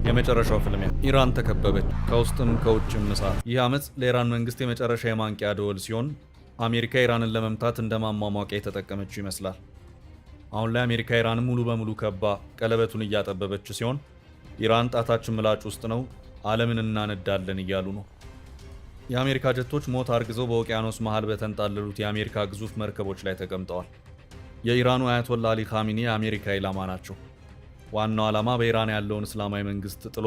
የመጨረሻው ፍልሚያ ኢራን ተከበበች፣ ከውስጥም ከውጭም እሳት። ይህ አመጽ ለኢራን መንግስት የመጨረሻ የማንቂያ ደወል ሲሆን አሜሪካ ኢራንን ለመምታት እንደ ማሟሟቂያ የተጠቀመችው ይመስላል። አሁን ላይ አሜሪካ ኢራንን ሙሉ በሙሉ ከባ ቀለበቱን እያጠበበች ሲሆን ኢራን ጣታችን ምላጭ ውስጥ ነው፣ ዓለምን እናነዳለን እያሉ ነው። የአሜሪካ ጀቶች ሞት አርግዘው በውቅያኖስ መሃል በተንጣለሉት የአሜሪካ ግዙፍ መርከቦች ላይ ተቀምጠዋል። የኢራኑ አያቶላ አሊ ካሚኒ የአሜሪካ ኢላማ ናቸው። ዋናው ዓላማ በኢራን ያለውን እስላማዊ መንግስት ጥሎ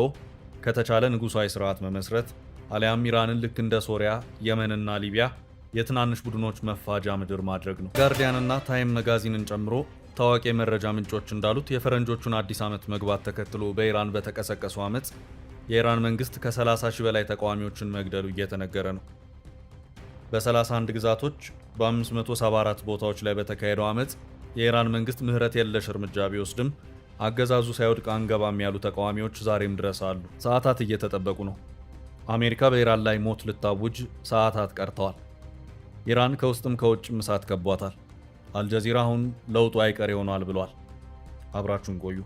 ከተቻለ ንጉሳዊ ስርዓት መመስረት አሊያም ኢራንን ልክ እንደ ሶሪያ፣ የመንና ሊቢያ የትናንሽ ቡድኖች መፋጃ ምድር ማድረግ ነው። ጋርዲያንና ታይም መጋዚንን ጨምሮ ታዋቂ የመረጃ ምንጮች እንዳሉት የፈረንጆቹን አዲስ ዓመት መግባት ተከትሎ በኢራን በተቀሰቀሱ አመጽ የኢራን መንግስት ከ30 ሺህ በላይ ተቃዋሚዎችን መግደሉ እየተነገረ ነው። በ31 ግዛቶች በ574 ቦታዎች ላይ በተካሄደው አመጽ የኢራን መንግስት ምህረት የለሽ እርምጃ ቢወስድም አገዛዙ ሳይወድቅ አንገባም ያሉ ተቃዋሚዎች ዛሬም ድረስ አሉ። ሰዓታት እየተጠበቁ ነው። አሜሪካ በኢራን ላይ ሞት ልታውጅ ሰዓታት ቀርተዋል። ኢራን ከውስጥም ከውጭም እሳት ከቧታል። አልጀዚራ አሁን ለውጡ አይቀሬ ሆኗል ብሏል። አብራችሁን ቆዩ።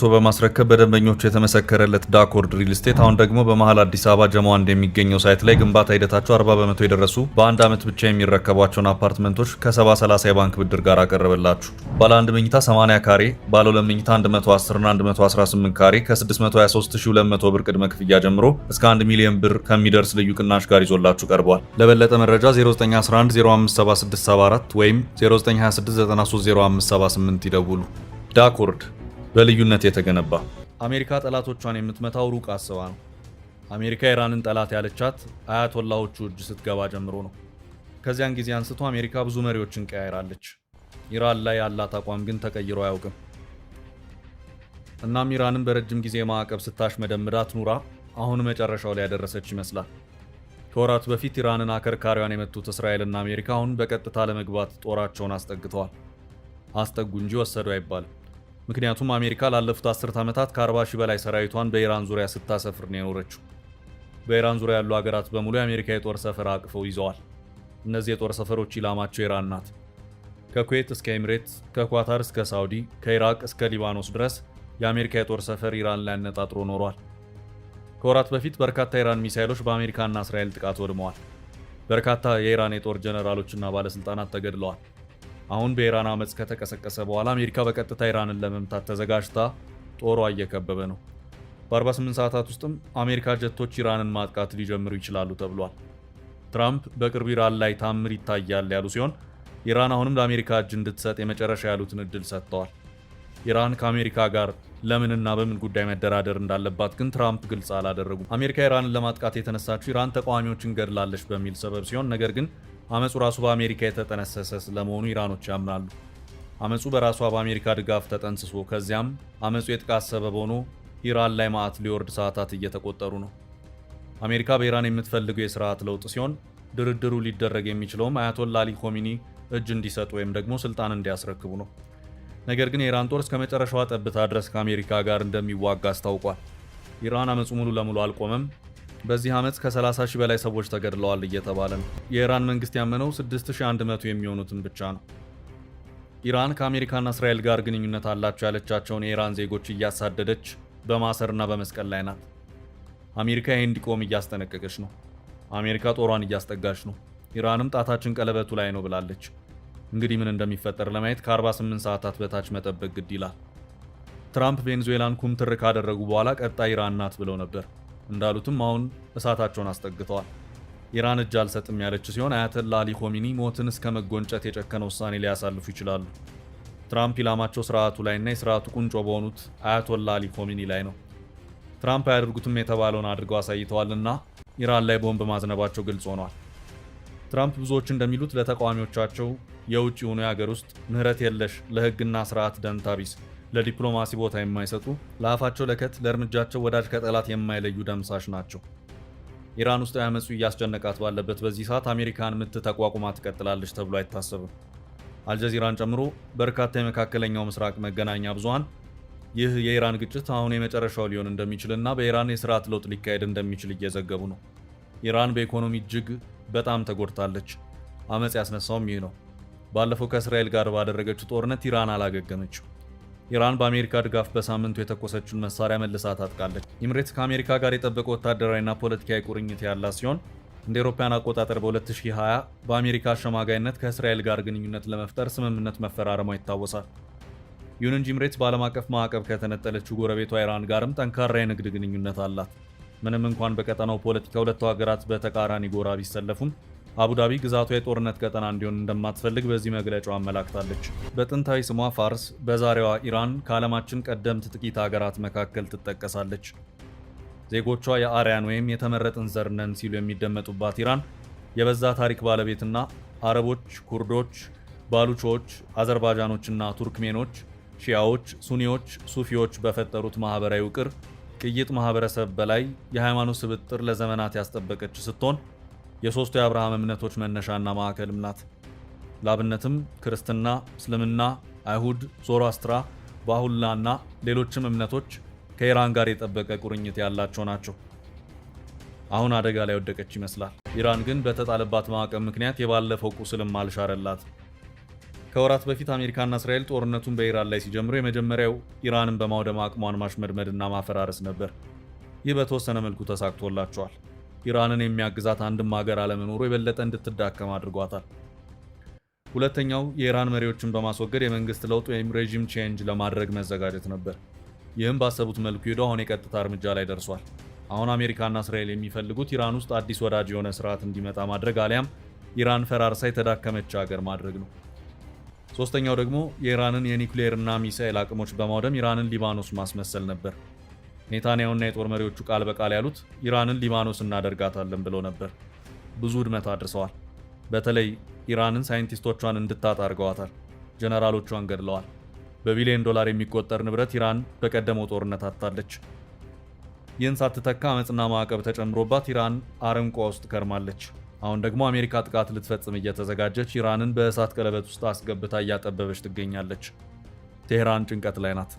በማስረከብ በደንበኞቹ የተመሰከረለት ዳኮርድ ሪል ስቴት አሁን ደግሞ በመሃል አዲስ አበባ ጀሞ አንድ የሚገኘው ሳይት ላይ ግንባታ ሂደታቸው 40 በመቶ የደረሱ በአንድ ዓመት ብቻ የሚረከቧቸውን አፓርትመንቶች ከ70/30 የባንክ ብድር ጋር አቀረበላችሁ። ባለ 1 መኝታ 80 ካሬ፣ ባለ 2 መኝታ 110 እና 118 ካሬ ከ623200 ብር ቅድመ ክፍያ ጀምሮ እስከ 1 ሚሊዮን ብር ከሚደርስ ልዩ ቅናሽ ጋር ይዞላችሁ ቀርቧል። ለበለጠ መረጃ 0911057674 ወይም 0926930578 ይደውሉ። ዳኮርድ በልዩነት የተገነባ። አሜሪካ ጠላቶቿን የምትመታው ሩቅ አስባ ነው። አሜሪካ ኢራንን ጠላት ያለቻት አያቶላዎቹ እጅ ስትገባ ጀምሮ ነው። ከዚያን ጊዜ አንስቶ አሜሪካ ብዙ መሪዎችን ቀያይራለች። ኢራን ላይ ያላት አቋም ግን ተቀይሮ አያውቅም። እናም ኢራንን በረጅም ጊዜ ማዕቀብ ስታሽመደምዳት ኑራ አሁን መጨረሻው ላይ ያደረሰች ይመስላል። ከወራት በፊት ኢራንን አከርካሪዋን የመቱት እስራኤልና አሜሪካ አሁን በቀጥታ ለመግባት ጦራቸውን አስጠግተዋል። አስጠጉ እንጂ ወሰዱ አይባልም። ምክንያቱም አሜሪካ ላለፉት 10 ዓመታት ከ40 ሺህ በላይ ሰራዊቷን በኢራን ዙሪያ ስታሰፍር ነው የኖረችው። በኢራን ዙሪያ ያሉ ሀገራት በሙሉ የአሜሪካ የጦር ሰፈር አቅፈው ይዘዋል። እነዚህ የጦር ሰፈሮች ኢላማቸው ኢራን ናት። ከኩዌት እስከ ኤሚሬት፣ ከኳታር እስከ ሳውዲ፣ ከኢራቅ እስከ ሊባኖስ ድረስ የአሜሪካ የጦር ሰፈር ኢራን ላይ አነጣጥሮ ኖሯል። ከወራት በፊት በርካታ የኢራን ሚሳይሎች በአሜሪካና እስራኤል ጥቃት ወድመዋል። በርካታ የኢራን የጦር ጀነራሎችና ባለስልጣናት ተገድለዋል። አሁን በኢራን አመጽ ከተቀሰቀሰ በኋላ አሜሪካ በቀጥታ ኢራንን ለመምታት ተዘጋጅታ ጦሯ እየከበበ ነው። በ48 ሰዓታት ውስጥም አሜሪካ ጀቶች ኢራንን ማጥቃት ሊጀምሩ ይችላሉ ተብሏል። ትራምፕ በቅርቡ ኢራን ላይ ታምር ይታያል ያሉ ሲሆን ኢራን አሁንም ለአሜሪካ እጅ እንድትሰጥ የመጨረሻ ያሉትን እድል ሰጥተዋል። ኢራን ከአሜሪካ ጋር ለምንና በምን ጉዳይ መደራደር እንዳለባት ግን ትራምፕ ግልጽ አላደረጉም። አሜሪካ ኢራንን ለማጥቃት የተነሳችው ኢራን ተቃዋሚዎችን ገድላለች በሚል ሰበብ ሲሆን ነገር ግን አመጹ ራሱ በአሜሪካ የተጠነሰሰ ስለመሆኑ ኢራኖች ያምናሉ። አመጹ በራሷ በአሜሪካ ድጋፍ ተጠንስሶ ከዚያም አመጹ የጥቃት ሰበብ ሆኖ ኢራን ላይ ማዕት ሊወርድ ሰዓታት እየተቆጠሩ ነው። አሜሪካ በኢራን የምትፈልገው የስርዓት ለውጥ ሲሆን ድርድሩ ሊደረግ የሚችለውም አያቶላ አሊ ኮሚኒ እጅ እንዲሰጡ ወይም ደግሞ ስልጣን እንዲያስረክቡ ነው። ነገር ግን የኢራን ጦር እስከ መጨረሻዋ ጠብታ ድረስ ከአሜሪካ ጋር እንደሚዋጋ አስታውቋል። ኢራን አመጹ ሙሉ ለሙሉ አልቆመም። በዚህ አመጽ ከ30 ሺህ በላይ ሰዎች ተገድለዋል እየተባለ ነው። የኢራን መንግስት ያመነው 6100 የሚሆኑትን ብቻ ነው። ኢራን ከአሜሪካና እስራኤል ጋር ግንኙነት አላቸው ያለቻቸውን የኢራን ዜጎች እያሳደደች በማሰርና በመስቀል ላይ ናት። አሜሪካ ይህ እንዲቆም እያስጠነቀቀች ነው። አሜሪካ ጦሯን እያስጠጋች ነው። ኢራንም ጣታችን ቀለበቱ ላይ ነው ብላለች። እንግዲህ ምን እንደሚፈጠር ለማየት ከ48 ሰዓታት በታች መጠበቅ ግድ ይላል። ትራምፕ ቬኔዙዌላን ኩምትር ካደረጉ በኋላ ቀጣይ ኢራን ናት ብለው ነበር። እንዳሉትም አሁን እሳታቸውን አስጠግተዋል። ኢራን እጅ አልሰጥም ያለች ሲሆን አያቶላ አሊ ኮሚኒ ሞትን እስከ መጎንጨት የጨከነ ውሳኔ ሊያሳልፉ ይችላሉ። ትራምፕ ኢላማቸው ስርዓቱ ላይና የስርዓቱ ቁንጮ በሆኑት አያቶላ አሊ ኮሚኒ ላይ ነው። ትራምፕ አያደርጉትም የተባለውን አድርገው አሳይተዋልና ኢራን ላይ ቦምብ ማዝነባቸው ግልጽ ሆኗል። ትራምፕ ብዙዎች እንደሚሉት ለተቃዋሚዎቻቸው የውጭ ሆኖ የሀገር ውስጥ ምህረት የለሽ፣ ለህግና ስርዓት ደንታ ቢስ፣ ለዲፕሎማሲ ቦታ የማይሰጡ፣ ለአፋቸው ለከት፣ ለእርምጃቸው ወዳጅ ከጠላት የማይለዩ ደምሳሽ ናቸው። ኢራን ውስጥ ያመጹ እያስጨነቃት ባለበት በዚህ ሰዓት አሜሪካን ምት ተቋቁማ ትቀጥላለች ተብሎ አይታሰብም። አልጀዚራን ጨምሮ በርካታ የመካከለኛው ምስራቅ መገናኛ ብዙሃን ይህ የኢራን ግጭት አሁን የመጨረሻው ሊሆን እንደሚችልና በኢራን የስርዓት ለውጥ ሊካሄድ እንደሚችል እየዘገቡ ነው። ኢራን በኢኮኖሚ እጅግ በጣም ተጎድታለች። አመጽ ያስነሳውም ይህ ነው። ባለፈው ከእስራኤል ጋር ባደረገችው ጦርነት ኢራን አላገገመችው። ኢራን በአሜሪካ ድጋፍ በሳምንቱ የተኮሰችውን መሳሪያ መልሳ ታጥቃለች። ኤሚሬትስ ከአሜሪካ ጋር የጠበቀ ወታደራዊና ፖለቲካዊ ቁርኝት ያላት ሲሆን እንደ አውሮፓውያን አቆጣጠር በ2020 በአሜሪካ አሸማጋይነት ከእስራኤል ጋር ግንኙነት ለመፍጠር ስምምነት መፈራረሟ ይታወሳል። ይሁን እንጂ ኤሚሬትስ በዓለም አቀፍ ማዕቀብ ከተነጠለችው ጎረቤቷ ኢራን ጋርም ጠንካራ የንግድ ግንኙነት አላት። ምንም እንኳን በቀጠናው ፖለቲካ ሁለቱ ሀገራት በተቃራኒ ጎራ ቢሰለፉም አቡዳቢ ግዛቷ የጦርነት ቀጠና እንዲሆን እንደማትፈልግ በዚህ መግለጫው አመላክታለች። በጥንታዊ ስሟ ፋርስ፣ በዛሬዋ ኢራን ከዓለማችን ቀደምት ጥቂት ሀገራት መካከል ትጠቀሳለች። ዜጎቿ የአርያን ወይም የተመረጥን ዘር ነን ሲሉ የሚደመጡባት ኢራን የበዛ ታሪክ ባለቤትና አረቦች፣ ኩርዶች፣ ባሉቾች፣ አዘርባጃኖችና ቱርክሜኖች፣ ሺያዎች፣ ሱኒዎች፣ ሱፊዎች በፈጠሩት ማህበራዊ ውቅር ቅይጥ ማህበረሰብ በላይ የሃይማኖት ስብጥር ለዘመናት ያስጠበቀች ስትሆን የሶስቱ የአብርሃም እምነቶች መነሻና ማዕከልም ናት። ላብነትም ክርስትና፣ እስልምና፣ አይሁድ፣ ዞሮአስትራ፣ ባሁላና ሌሎችም እምነቶች ከኢራን ጋር የጠበቀ ቁርኝት ያላቸው ናቸው። አሁን አደጋ ላይ ወደቀች ይመስላል። ኢራን ግን በተጣለባት ማዕቀብ ምክንያት የባለፈው ቁስልም አልሻረላት። ከወራት በፊት አሜሪካና እስራኤል ጦርነቱን በኢራን ላይ ሲጀምሩ የመጀመሪያው ኢራንን በማውደም አቅሟን ማሽመድመድና ማፈራረስ ነበር። ይህ በተወሰነ መልኩ ተሳክቶላቸዋል። ኢራንን የሚያግዛት አንድም ሀገር አለመኖሩ የበለጠ እንድትዳከም አድርጓታል። ሁለተኛው የኢራን መሪዎችን በማስወገድ የመንግስት ለውጥ ወይም ሬጂም ቼንጅ ለማድረግ መዘጋጀት ነበር። ይህም ባሰቡት መልኩ ሄዶ አሁን የቀጥታ እርምጃ ላይ ደርሷል። አሁን አሜሪካና እስራኤል የሚፈልጉት ኢራን ውስጥ አዲስ ወዳጅ የሆነ ስርዓት እንዲመጣ ማድረግ አሊያም ኢራን ፈራርሳ የተዳከመች ሀገር ማድረግ ነው። ሶስተኛው ደግሞ የኢራንን የኒውክሌርና ሚሳኤል አቅሞች በማውደም ኢራንን ሊባኖስ ማስመሰል ነበር። ኔታንያሁና የጦር መሪዎቹ ቃል በቃል ያሉት ኢራንን ሊባኖስ እናደርጋታለን ብለው ነበር። ብዙ ውድመት አድርሰዋል። በተለይ ኢራንን ሳይንቲስቶቿን እንድታጣ አድርገዋታል። ጀነራሎቿን ገድለዋል። በቢሊዮን ዶላር የሚቆጠር ንብረት ኢራን በቀደመው ጦርነት አጥታለች። ይህን ሳትተካ አመፅና ማዕቀብ ተጨምሮባት ኢራን አረንቋ ውስጥ ከርማለች። አሁን ደግሞ አሜሪካ ጥቃት ልትፈጽም እየተዘጋጀች ኢራንን በእሳት ቀለበት ውስጥ አስገብታ እያጠበበች ትገኛለች። ቴህራን ጭንቀት ላይ ናት።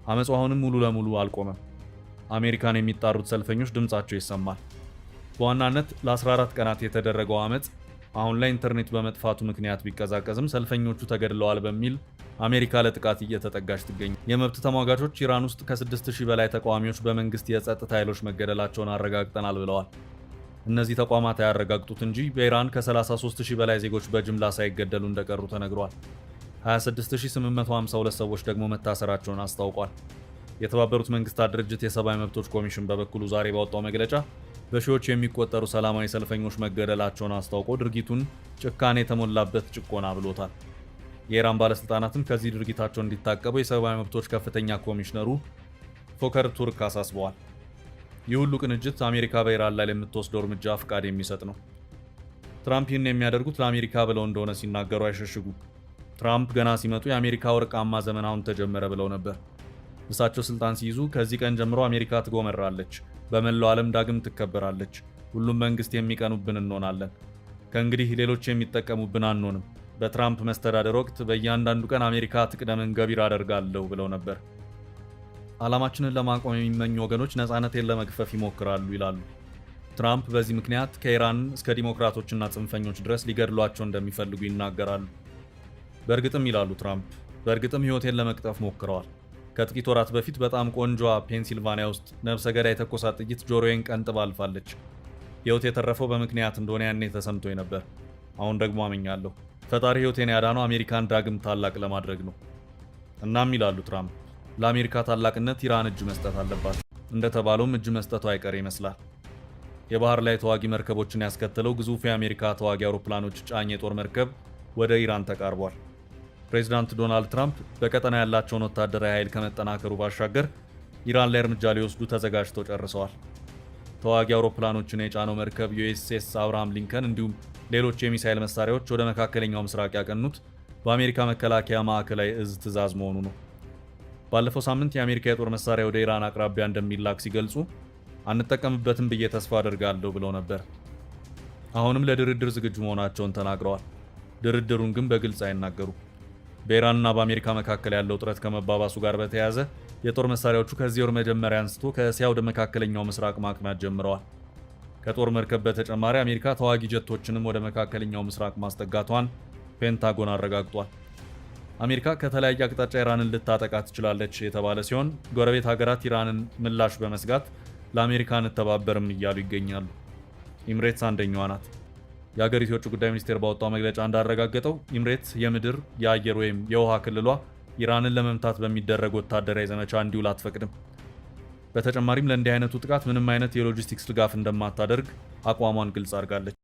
አመፁ አሁንም ሙሉ ለሙሉ አልቆመም። አሜሪካን የሚጣሩት ሰልፈኞች ድምጻቸው ይሰማል። በዋናነት ለ14 ቀናት የተደረገው አመፅ አሁን ላይ ኢንተርኔት በመጥፋቱ ምክንያት ቢቀዛቀዝም ሰልፈኞቹ ተገድለዋል በሚል አሜሪካ ለጥቃት እየተጠጋች ትገኛለች። የመብት ተሟጋቾች ኢራን ውስጥ ከ6000 በላይ ተቃዋሚዎች በመንግስት የጸጥታ ኃይሎች መገደላቸውን አረጋግጠናል ብለዋል። እነዚህ ተቋማት ያረጋግጡት እንጂ በኢራን ከ33000 በላይ ዜጎች በጅምላ ሳይገደሉ እንደቀሩ ተነግሯል። 26852 ሰዎች ደግሞ መታሰራቸውን አስታውቋል። የተባበሩት መንግስታት ድርጅት የሰብአዊ መብቶች ኮሚሽን በበኩሉ ዛሬ ባወጣው መግለጫ በሺዎች የሚቆጠሩ ሰላማዊ ሰልፈኞች መገደላቸውን አስታውቆ ድርጊቱን ጭካኔ የተሞላበት ጭቆና ብሎታል። የኢራን ባለስልጣናትም ከዚህ ድርጊታቸው እንዲታቀቡ የሰብአዊ መብቶች ከፍተኛ ኮሚሽነሩ ፎከር ቱርክ አሳስበዋል። ይህ ሁሉ ቅንጅት አሜሪካ በኢራን ላይ ለምትወስደው እርምጃ ፍቃድ የሚሰጥ ነው። ትራምፕ ይህን የሚያደርጉት ለአሜሪካ ብለው እንደሆነ ሲናገሩ አይሸሽጉም። ትራምፕ ገና ሲመጡ የአሜሪካ ወርቃማ ዘመን አሁን ተጀመረ ብለው ነበር። እሳቸው ስልጣን ሲይዙ ከዚህ ቀን ጀምሮ አሜሪካ ትጎመራለች፣ በመላው ዓለም ዳግም ትከበራለች፣ ሁሉም መንግስት የሚቀኑብን እንሆናለን፣ ከእንግዲህ ሌሎች የሚጠቀሙብን አንሆንም፣ በትራምፕ መስተዳደር ወቅት በእያንዳንዱ ቀን አሜሪካ ትቅደምን ገቢር አደርጋለሁ ብለው ነበር። ዓላማችንን ለማቆም የሚመኙ ወገኖች ነፃነቴን ለመግፈፍ ይሞክራሉ ይላሉ። ትራምፕ በዚህ ምክንያት ከኢራን እስከ ዲሞክራቶችና ጽንፈኞች ድረስ ሊገድሏቸው እንደሚፈልጉ ይናገራሉ። በእርግጥም ይላሉ ትራምፕ፣ በእርግጥም ሕይወቴን ለመቅጠፍ ሞክረዋል። ከጥቂት ወራት በፊት በጣም ቆንጆዋ ፔንሲልቫኒያ ውስጥ ነፍሰ ገዳይ የተኮሳት ጥይት ጆሮዬን ቀንጥባ አልፋለች። ሕይወት የተረፈው በምክንያት እንደሆነ ያኔ ተሰምቶኝ ነበር። አሁን ደግሞ አምኛለሁ። ፈጣሪ ሕይወቴን ያዳነው አሜሪካን ዳግም ታላቅ ለማድረግ ነው። እናም ይላሉ ትራምፕ፣ ለአሜሪካ ታላቅነት ኢራን እጅ መስጠት አለባት። እንደተባለውም እጅ መስጠቱ አይቀር ይመስላል። የባህር ላይ ተዋጊ መርከቦችን ያስከተለው ግዙፍ የአሜሪካ ተዋጊ አውሮፕላኖች ጫኝ የጦር መርከብ ወደ ኢራን ተቃርቧል። ፕሬዚዳንት ዶናልድ ትራምፕ በቀጠና ያላቸውን ወታደራዊ ኃይል ከመጠናከሩ ባሻገር ኢራን ላይ እርምጃ ሊወስዱ ተዘጋጅተው ጨርሰዋል። ተዋጊ አውሮፕላኖችን የጫነው መርከብ ዩኤስኤስ አብርሃም ሊንከን እንዲሁም ሌሎች የሚሳኤል መሳሪያዎች ወደ መካከለኛው ምስራቅ ያቀኑት በአሜሪካ መከላከያ ማዕከላዊ እዝ ትዕዛዝ መሆኑ ነው። ባለፈው ሳምንት የአሜሪካ የጦር መሳሪያ ወደ ኢራን አቅራቢያ እንደሚላክ ሲገልጹ አንጠቀምበትም ብዬ ተስፋ አደርጋለሁ ብለው ነበር። አሁንም ለድርድር ዝግጁ መሆናቸውን ተናግረዋል። ድርድሩን ግን በግልጽ አይናገሩ። በኢራንና በአሜሪካ መካከል ያለው ውጥረት ከመባባሱ ጋር በተያያዘ የጦር መሳሪያዎቹ ከዚህ ወር መጀመሪያ አንስቶ ከእስያ ወደ መካከለኛው ምስራቅ ማቅናት ጀምረዋል። ከጦር መርከብ በተጨማሪ አሜሪካ ተዋጊ ጀቶችንም ወደ መካከለኛው ምስራቅ ማስጠጋቷን ፔንታጎን አረጋግጧል። አሜሪካ ከተለያየ አቅጣጫ ኢራንን ልታጠቃ ትችላለች የተባለ ሲሆን ጎረቤት ሀገራት ኢራንን ምላሽ በመስጋት ለአሜሪካ እንተባበርም እያሉ ይገኛሉ። ኢምሬትስ አንደኛዋ ናት። የሀገሪቱ የውጭ ጉዳይ ሚኒስቴር ባወጣው መግለጫ እንዳረጋገጠው ኢምሬትስ የምድር፣ የአየር ወይም የውሃ ክልሏ ኢራንን ለመምታት በሚደረግ ወታደራዊ ዘመቻ እንዲውል አትፈቅድም። በተጨማሪም ለእንዲህ አይነቱ ጥቃት ምንም አይነት የሎጂስቲክስ ድጋፍ እንደማታደርግ አቋሟን ግልጽ አድርጋለች።